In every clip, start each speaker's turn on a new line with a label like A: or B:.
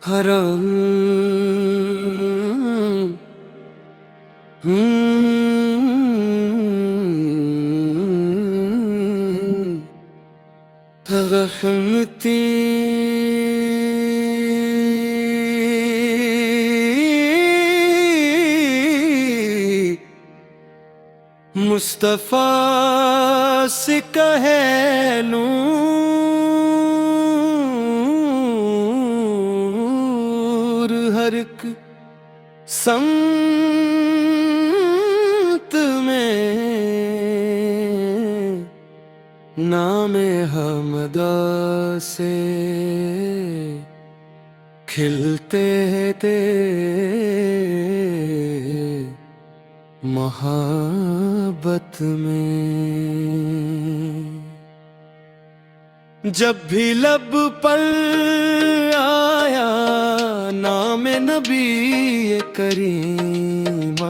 A: हरम रहमती मुस्तफा से कह नूर हर एक संत में नाम हमदा से खिलते थे मोहब्बत में। जब भी लब पर आया नाम नबी करीम,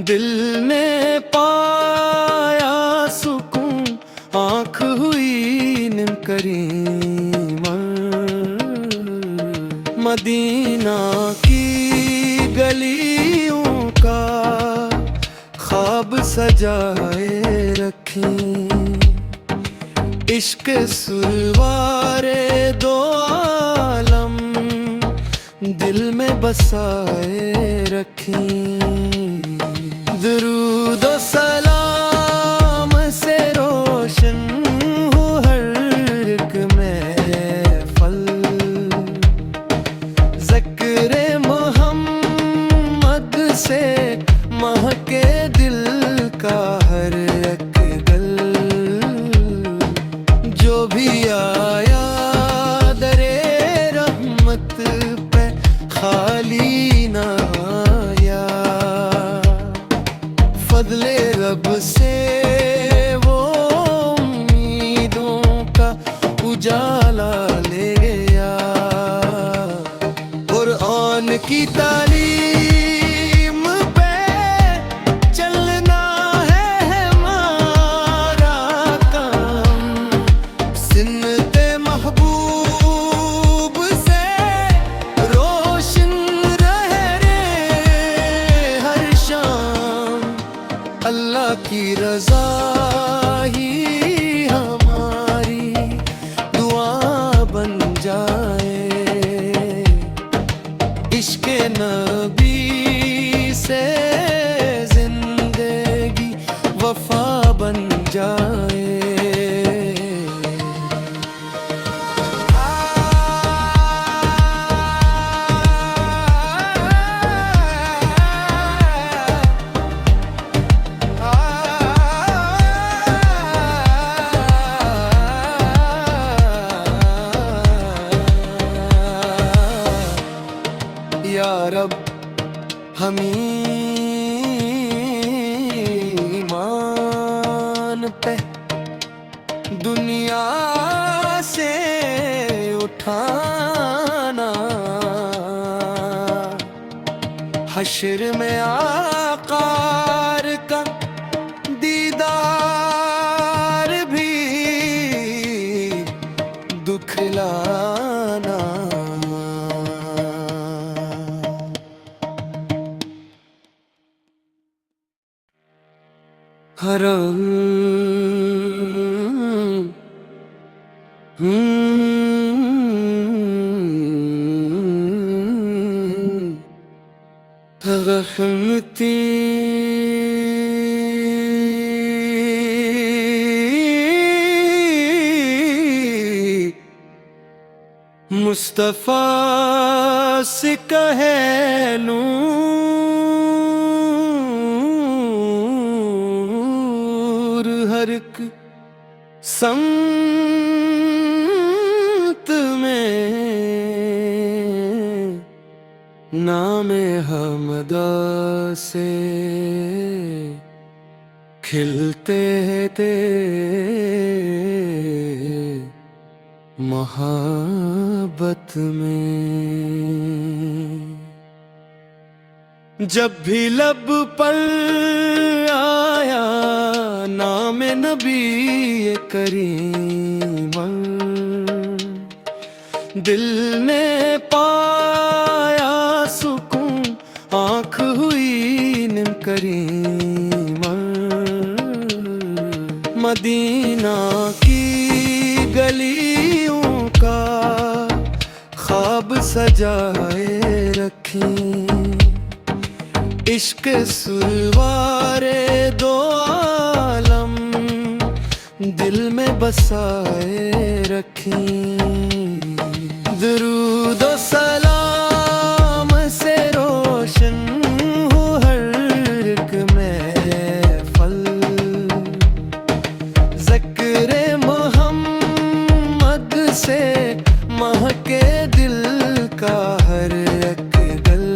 A: दिल ने पाया सुकून, आँख हुई निम करीम। मदीना की गलियों का ख्वाब सजाए रखी, इश्क सुलवारे दो आलम दिल में बसाए रखी। दुरूद और सलाम से रोशन हो हर एक महफल, ज़िक्र मोहम्मद से महके दिल का हर एक गल। जो भी आया दरे रहमत पे खाली ना आया, फजले रब से वो उम्मीदों का उजाला ले गया। कुरान की तालीम पे चलना है हमारा काम, सुन्नते महबूब से रोशन रहे रे हर शाम। अल्लाह की रज़ा ही हमारी दुआ बन जाए, इश्क़ नबी से जिंदगी वफा बन जाए। या रब हमीं ईमान पे दुनिया से उठाना, हश्र में आकार का दीदार भी दुखलाना। हरम रहमती मुस्तफा से कह नूर हर एक संत में नाम हमदा से खिलते थे मोहब्बत में। जब भी लब पर आया नाम नबी करीम, दिल ने पाया सुकून, आँख हुई निम करीमा। मदीना की गलियों का ख्वाब सजाए रखी, इश्क सुलवारे दो आलम दिल में बसाए रखी। दुरूद और सलाम से रोशन हो हर एक महफल, ज़िक्र मोहम्मद से महके दिल का हर एक गल।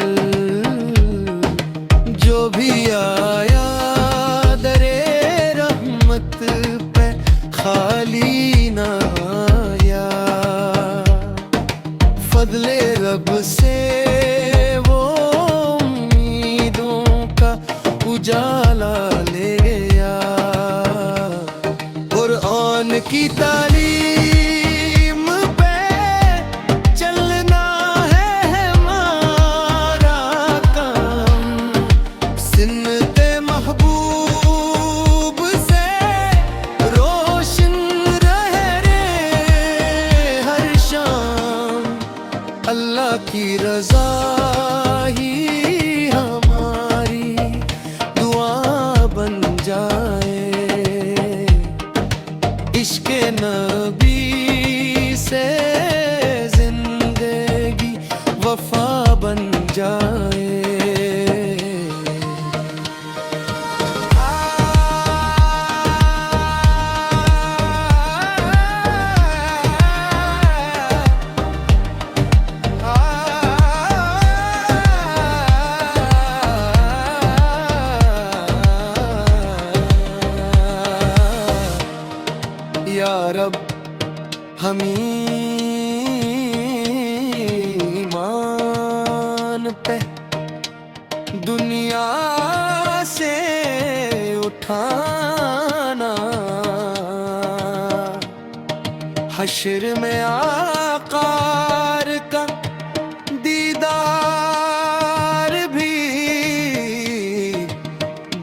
A: जो भी आया दरे रहमत पे खाली ना आया, फजले रब से वो उम्मीदों का उजाला ले गया। कुरान की तालीम पे चलना है हमारा काम, सुन्नते महबूब से रोशन रहे रे हर शाम। अल्लाह की रज़ा ही हमारी दुआ बन जाए, इश्क़ नबी से जिंदगी वफा बन जाए। या रब हमीं ईमान पे दुनिया से उठाना, हश्र में आकार का दीदार भी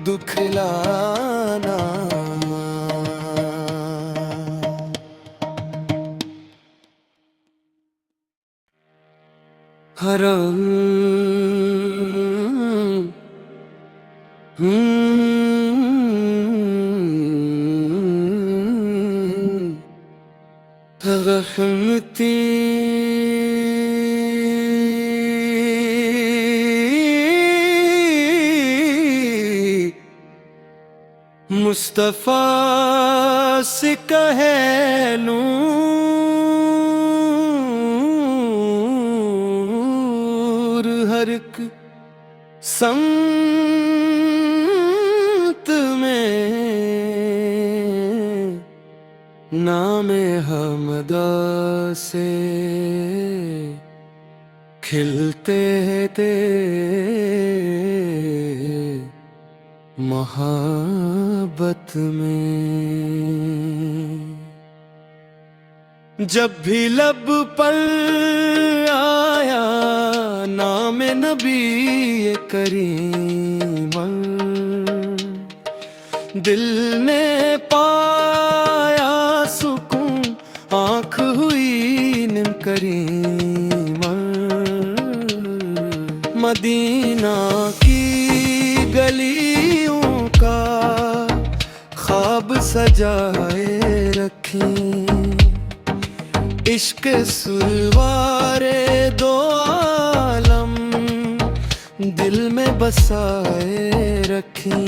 A: दुखलाना। हरम रहमती मुस्तफा से कहे नूर हर एक संत में नामे हमदा से खिलते थे मोहब्बत में। जब भी लब पर आया नाम नबी करीम, दिल ने पाया सुकून, आँख हुई निम करीमा। मदीना की गलियों का ख्वाब सजाए रखी, इश्क सुलवारे दो आलम दिल में बसाए रखी।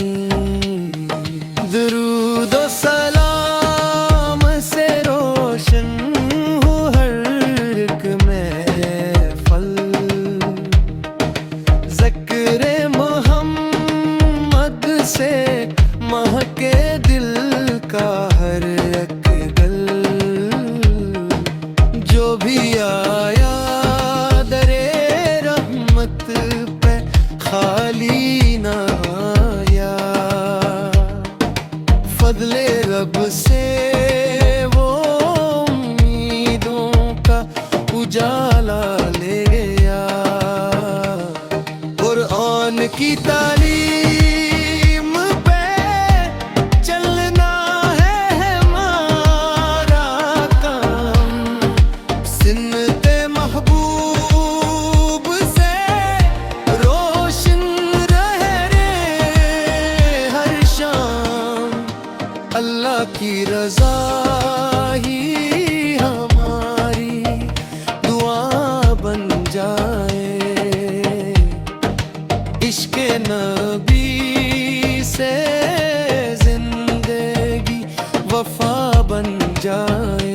A: दुरूद और सलाम से रोशन हो हर एक महफल, ज़िक्र मोहम्मद से महके दिल का हर एक गल। जो भी आया दरे रहमत पे खाली ना आया, फजले रब उजाला ले गया। कुरान की तालीम पे चलना है हमारा काम, सुन्नते महबूब से रोशन रहे रे हर शाम। अल्लाह की रज़ा ही हमारी दुआ बन जाए, इश्क़े नबी से जिंदगी वफा बन जाए।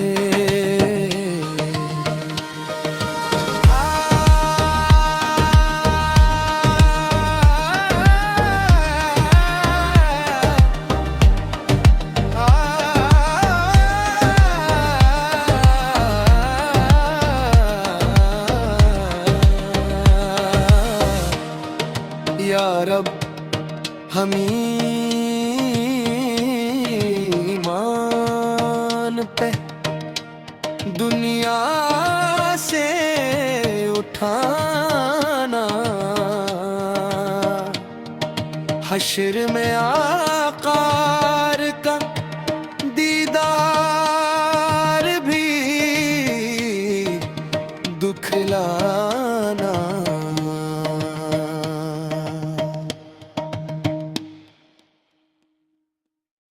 A: या रब हम ईमान पे दुनिया से उठाना, हश्र में आ